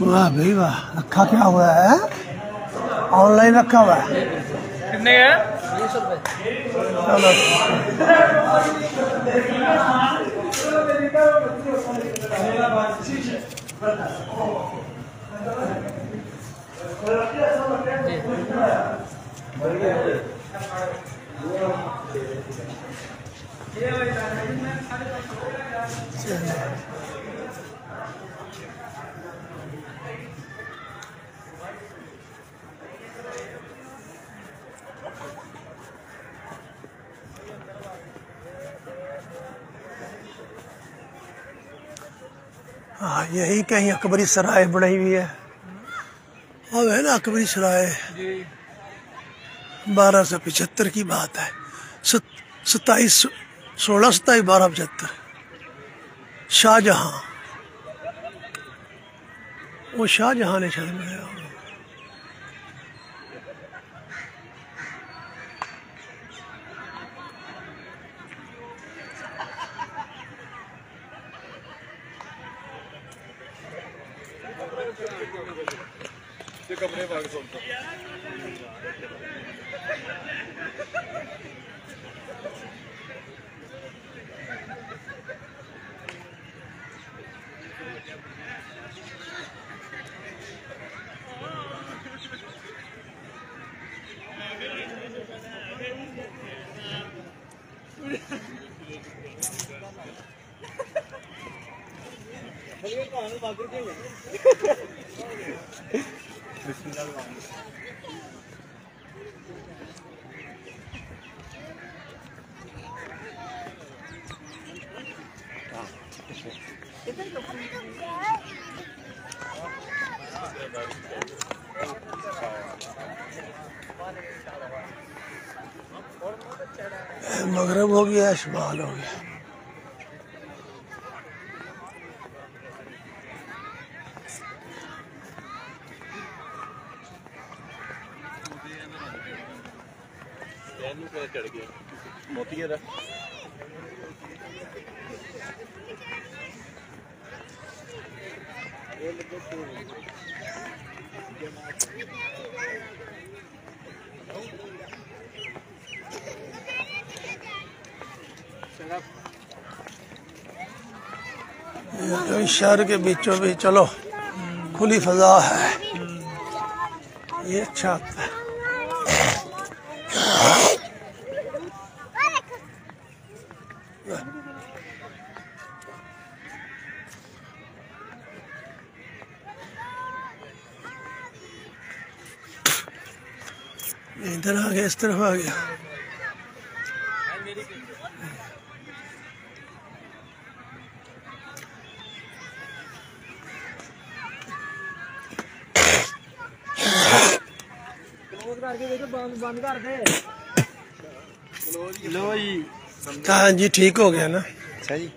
वाह भाई वाह, रखा क्या हुआ है? ऑनलाइन रखा हुआ है। कितने का? 20 रुपए। हाँ, यही कहीं अकबरी सराय बनाई हुई है। अब है ना अकबरी सराय 1275 की बात है। 1627 शाहजहां, वो शाहजहां ने शायद बनाया। कपड़े भाग मगरब हो गया, शुमाल हो गया। चढ़ गया मोती है। तो शहर के बीचों बीच चलो, खुली फजा है, ये अच्छा होता है। इधर आ गया, इस तरफ आ गया। बंद कर दे। लो जी, हाँ जी, ठीक हो गया ना। अच्छा जी।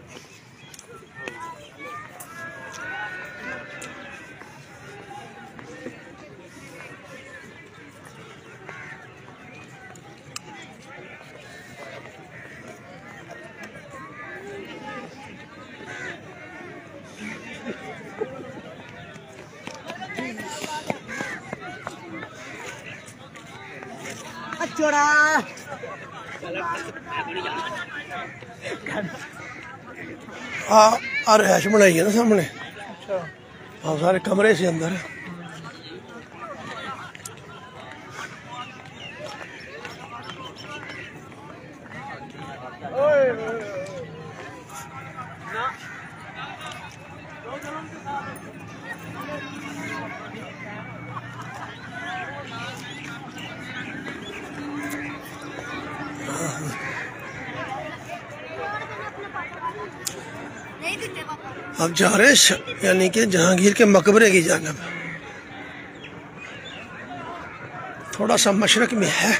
हाँ, रिहाइश बनाई है ना सामने। हाँ, सारे कमरे से अंदर। अब जा रहे यानी कि जहांगीर के मकबरे की जानब। थोड़ा सा मशरक में है।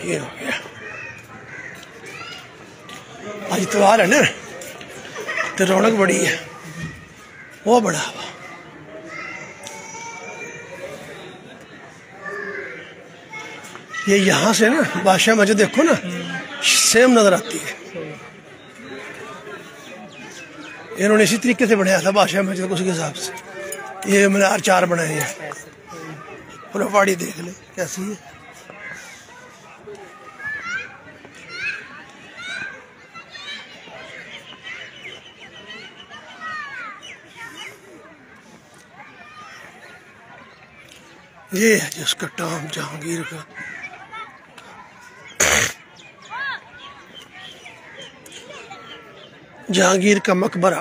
ये हो गया। आज इतवार है ना तो रौनक बड़ी है, वो बड़ा हुआ। ये यहाँ से ना बादशाह मस्जिद देखो ना सेम नजर आती है। इन्होंने इसी तरीके से बनाया था बादशाह मस्जिद को, उसके हिसाब से ये मीनार 4 बनाए हैं। पूरा पहाड़ी देख ले कैसी है। ये है जिसका टाम जहांगीर का। जहांगीर का मकबरा।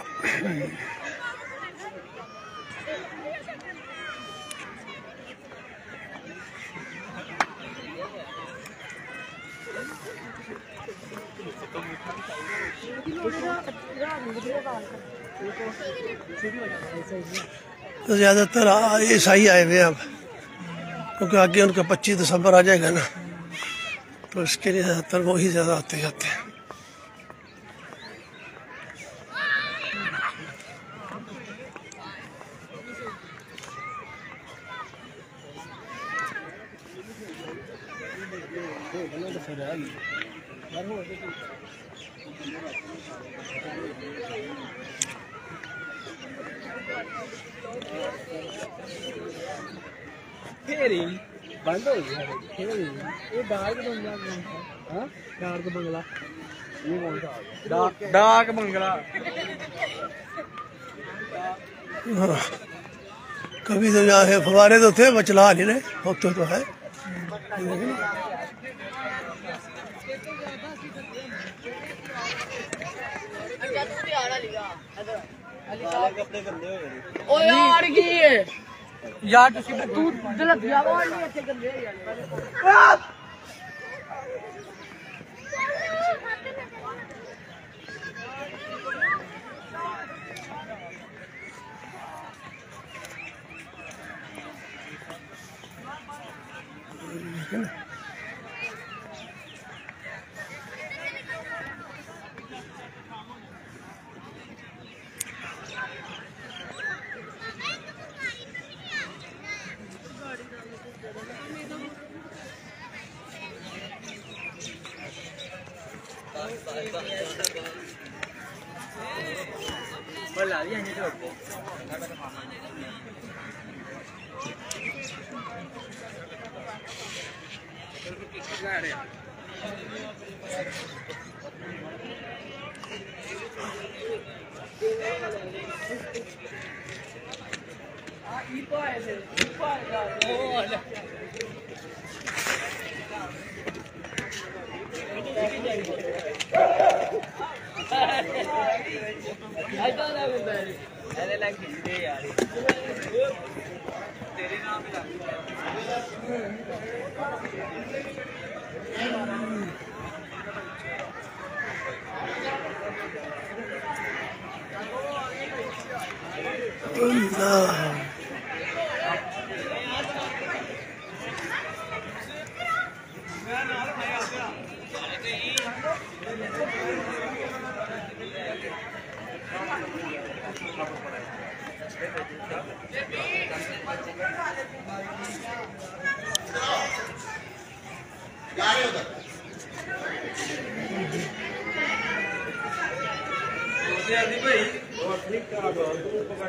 तो ज्यादातर ईसाई आए हुए अब, क्योंकि आगे उनका 25 दिसंबर आ जाएगा ना, तो इसके लिए ज्यादातर वो ही ज्यादा आते जाते हैं। बंद हो गया ये डार्क बंगला। हाँ डार्क बंगला, ये कौन सा डार्क बंगला? कभी तो यहाँ है फवारे तो थे, बचला नहीं रहे, वक्त तो है। ओ यार की है यार, तू गलत जवाब नहीं अच्छे कर दे यार।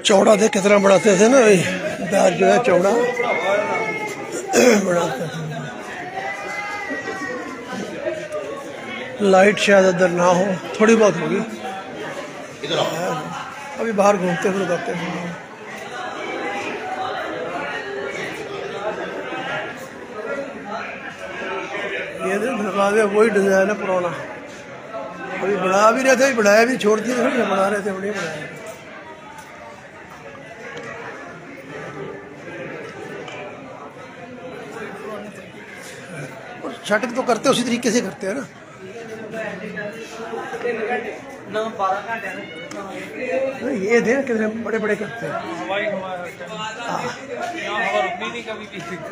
चौड़ा देख कितना बनाते थे ना भाई, दार जो है चौड़ा बनाते थे। लाइट शायद अंदर ना हो, थोड़ी बहुत होगी। अभी बाहर घूमते हुए जाते हैं। ये दरवाजे वही डिजाइन है पुराना, अभी बना भी रहे थे, बनाया भी छोड़ दिए, बना रहे थे, बड़े बनाए। छठ तो करते उसी तरीके से करते हैं ना। ये थे कितने बड़े बड़े करते हैं।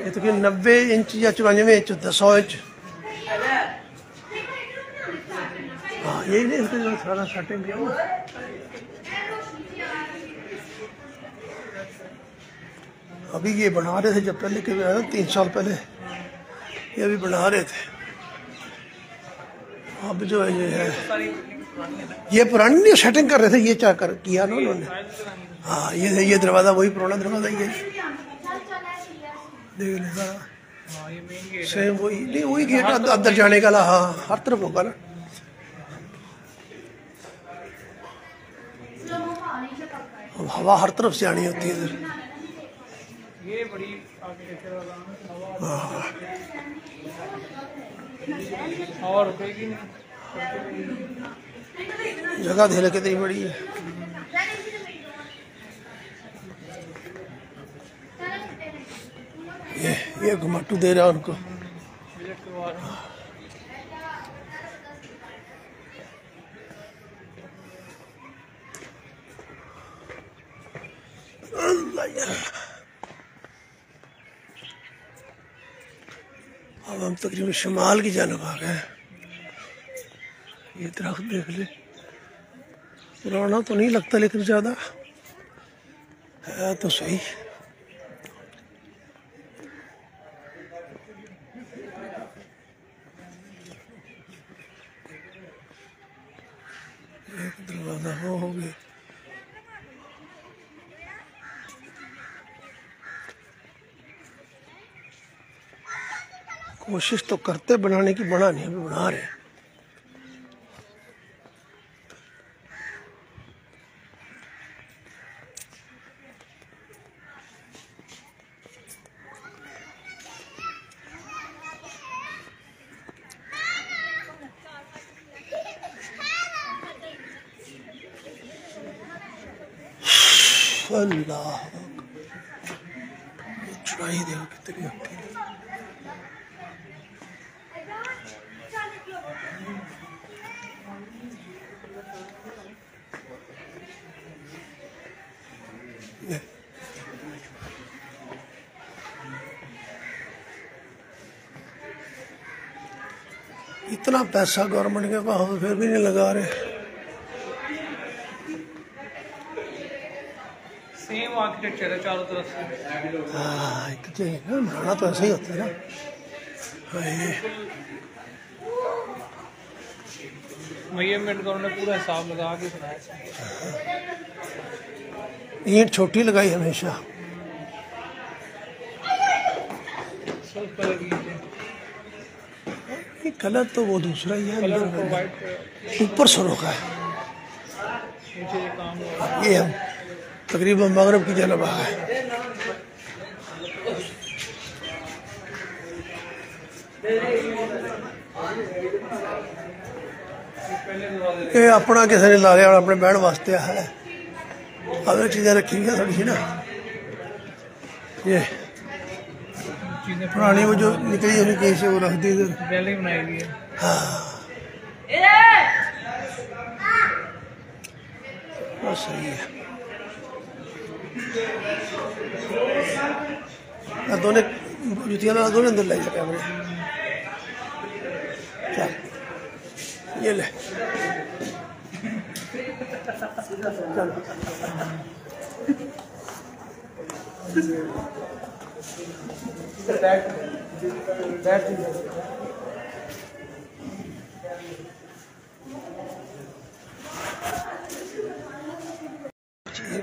ये तो 90 इंच या 94 इंच 100 इंच हाँ यही नहीं इसके जो सारा सेटिंग किया ना। अभी ये बना रहे थे जब पहले के 3 साल पहले ये अभी बना रहे थे। अब जो है ये पुरानी नहीं सेटिंग कर रहे थे, ये क्या कर किया ना उन्होंने। हाँ ये दरवाज़ा वही पुराना दरवाज़ा ही है, देख ले सारा सेम वही नहीं, वही गेट अंदर जाने का ला। हाँ हर तरफ होगा ना। अब हवा हर तरफ से आनी होती है इधर। ये बड़ी आर्किटेक्चर वाला और रुकेगी नहीं, जगह देख कितनी बड़ी है। ये घुमाटू दे रहा है उनको। अब हम तकरीबन शमाल की जानब आ गए हैं। ये दरख्त देख ले, पुराना तो नहीं लगता लेकिन ज़्यादा है तो सही। एक दरवाज़ा वो हो गया। कोशिश तो करते बनाने की, बना नहीं, अभी बना रहे हैं। अल्लाह चढ़ाई देखो कितनी होती है। इतना पैसा गवर्नमेंट के पास फिर भी नहीं लगा रहे। सेम आर्किटेक्चर है चारों तरफ से। हाँ बनाना तो ऐसा ही होता है ना। भैया मिनट का उन्होंने पूरा हिसाब लगा के बनाया। ईंट छोटी लगाई हमेशा। कलर तो वो दूसरा ही है, ऊपर सरों का है। ये हम तकरीबन मगरब की जानब आ गए। ये अपना किसी ने ला लिया, अपने बहन वास्ते है। अलग चीज़ें रखी हुई थोड़ी सी ना। ये पुरानी वो जो निकली है कहीं से वो रख दी इधर। गैलरी बनाई हुई है। हाँ बस सही है। दोनों जुतियाँ ना दोनों अंदर ले जाए कैमरे। चल ये ले चल।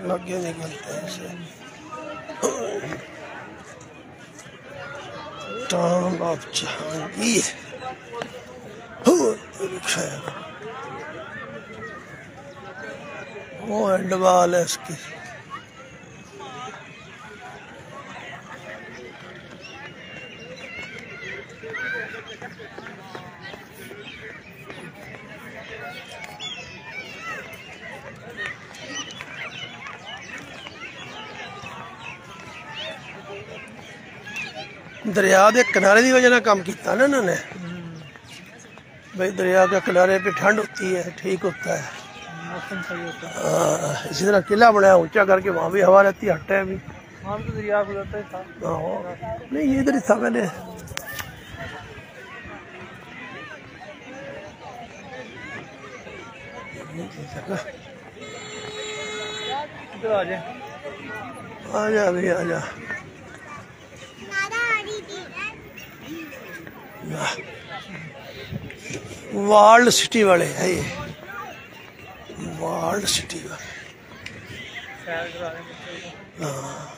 लगे निकलते हैं इसे। टॉम ऑफ जहांगीर वो हैंडबॉल है इसकी। दरिया के किनारे की वजह काम किया ना इन्होंने। भाई दरिया के किनारे पे ठंड होती है, ठीक होता है, मौसम सही होता है। इसी तरह किला बनाया ऊंचा करके, वहाँ भी हवा रहती है, हट है अभी। वहाँ तो दरिया गुजरता ही था। नहीं ये इधर ही था पहले। इधर आ जाए। आजा भी आजा। वर्ल्ड सिटी वाले है ये, वर्ल्ड सिटी वाले। हाँ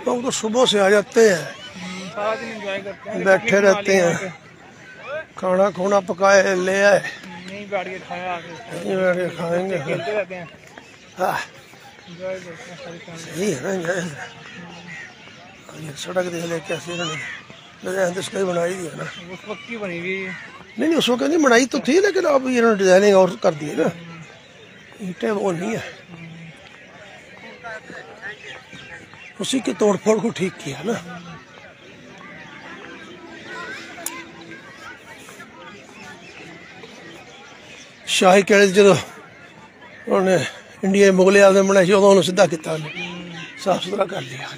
लोग तो सुबह से आ जाते हैं, सारा दिन एंजॉय करते हैं, बैठे रहते हैं, खाना खोना पकाए ले आए, नहीं बैठ के खाया आके यहीं बैठ के खाएंगे। खेलते रहते हैं, हाँ एंजॉय करते हैं सारी फैमिली। सही है ना enjoy। ये सड़क देख ले कैसे इन्होंने डिजाइन तो इसका ही बनाई दिया ना। उस वक्त की बनी हुई है। नहीं उस वक्त नहीं बनाई तो थी, लेकिन अब इन्होंने डिजाइनिंग और कर दी है ना, ईंटें वो नहीं है, उसी के तोड़फोड़ को ठीक किया ना। शाही कहते जो उन्होंने इंडिया मुगले आजम बनाई थी उन्होंने सीधा किया, साफ सुथरा कर लिया,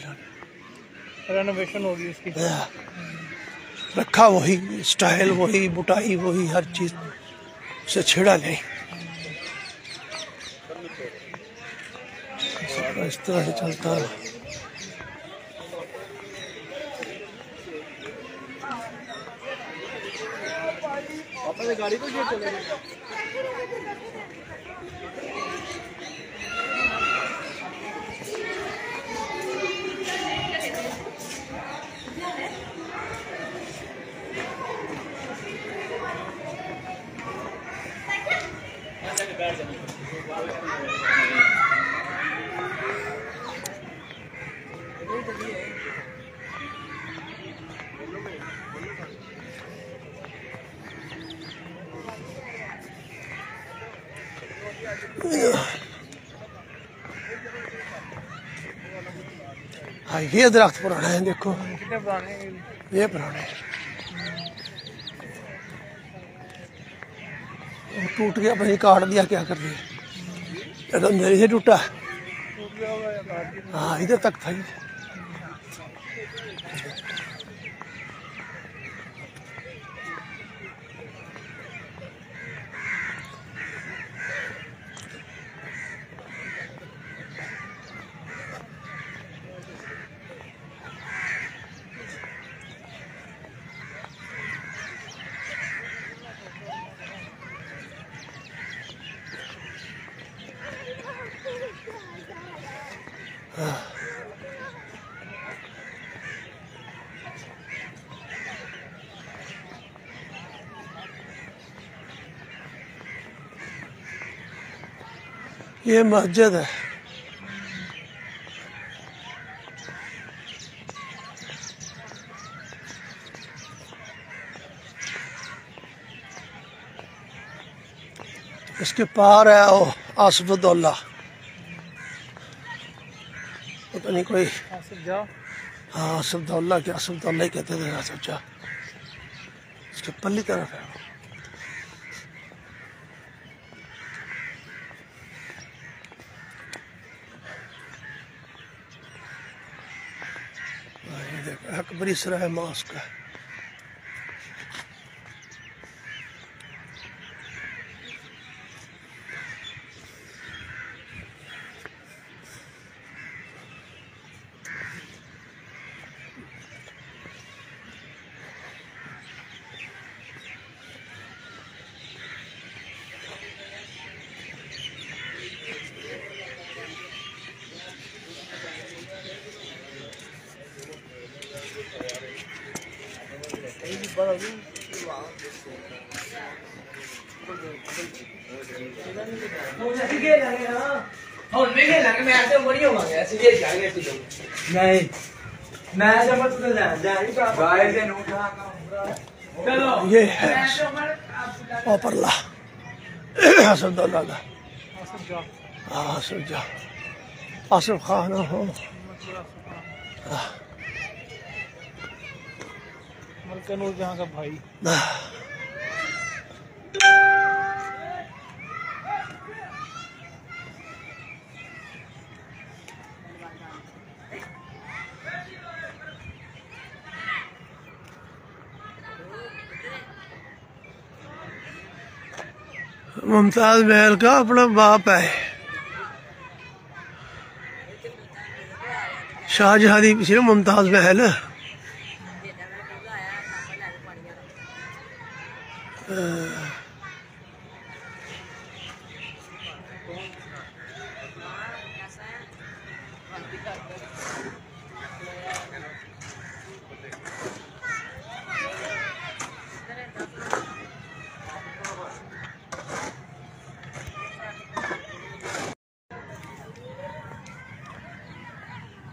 रेनोवेशन होगी उसकी। रखा वही स्टाइल, वही बुटाई, वही हर चीज से छेड़ा नहीं। इस तरह से चलता है। गाड़ी को ये चलेगी। हाँ ये दरख्त पुराना है, देखो कितने पुराने हैं ये पुराना है। वो टूट गया, भाई काट दिया, क्या कर दिया, एकदम मेरे से टूटा। टूट गया होगा या काट दिया। हाँ इधर तक था ये। ये मस्जिद है, इसके पार है वो आसफुद्दौला, पता नहीं कोई। हाँ आसफुद्दौला, क्या आसफुद्दौला ही कहते थे सोचा, इसके पल्ली तरफ है। अकबरी सराय मॉस्क है। ये है ओपरला। असफदौला दा आसिफ जा आसिफ खान हो मलका नूर जहां का भाई। मुमताज महल का अपना बाप है शाहजहां दी पिछले मुमताज महल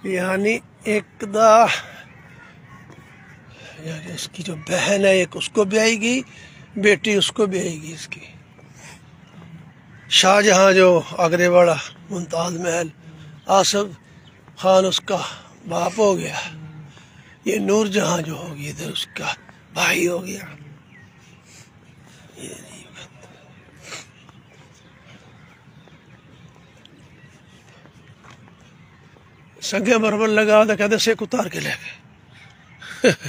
यानी एक दा यानी उसकी जो बहन है एक उसको ब्याएगी बेटी उसको ब्याएगी इसकी शाहजहां जो आगरे वाला मुमताज महल आसिफ खान उसका बाप हो गया ये नूरजहां जो होगी इधर उसका भाई हो गया ये नहीं संगे बरबर लगा तो कहते सेक उतार के ले गए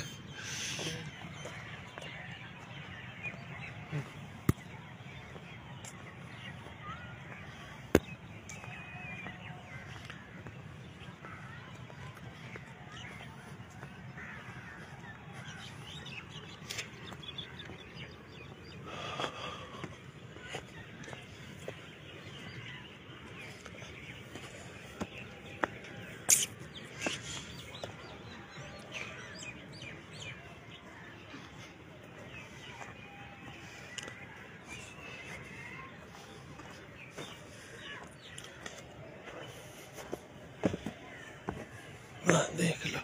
देख लो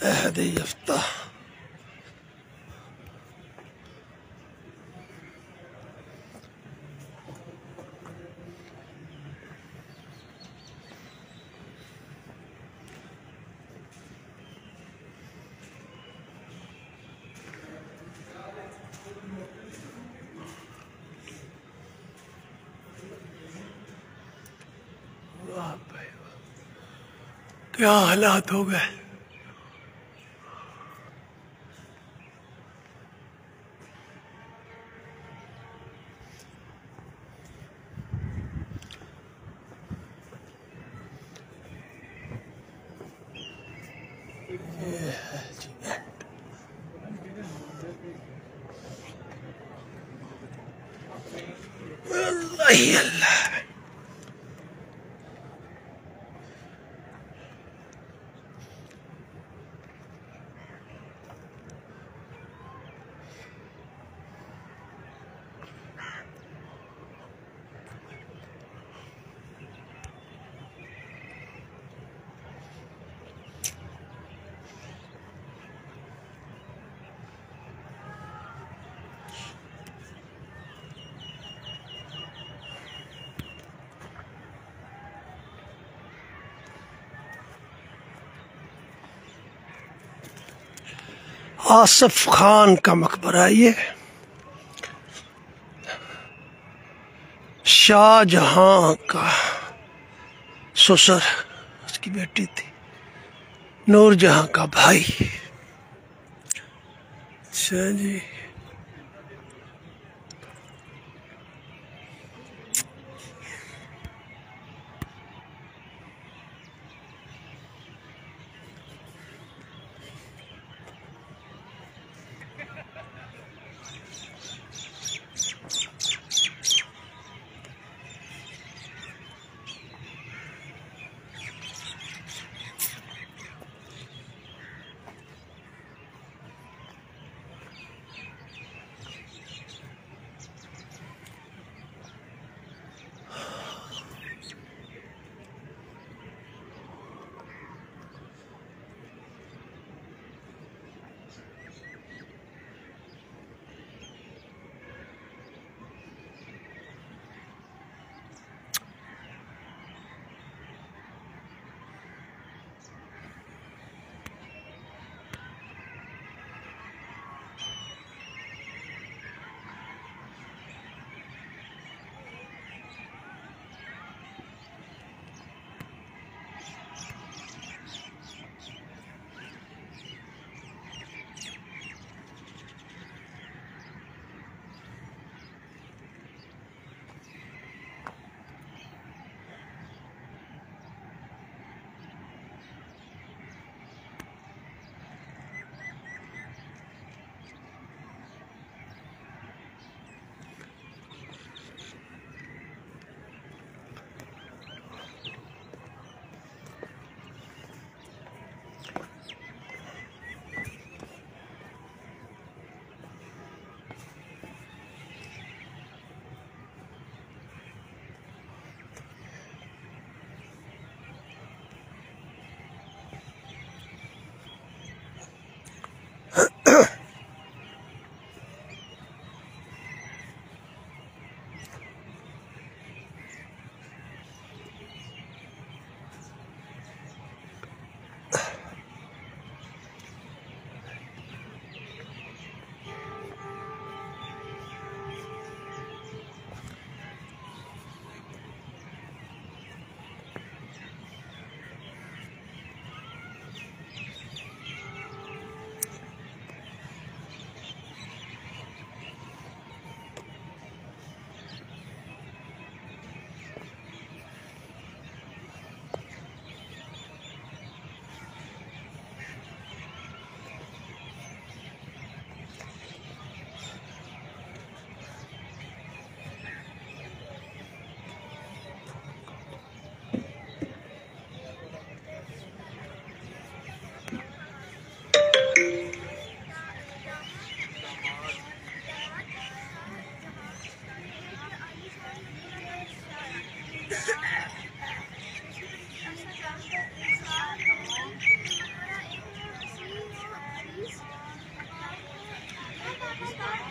अहद यफ्ता क्या हालात हो गए अल्लाह अल्लाह आसिफ खान का मकबरा ये शाहजहां का ससुर उसकी बेटी थी नूरजहां का भाई अच्छा जी है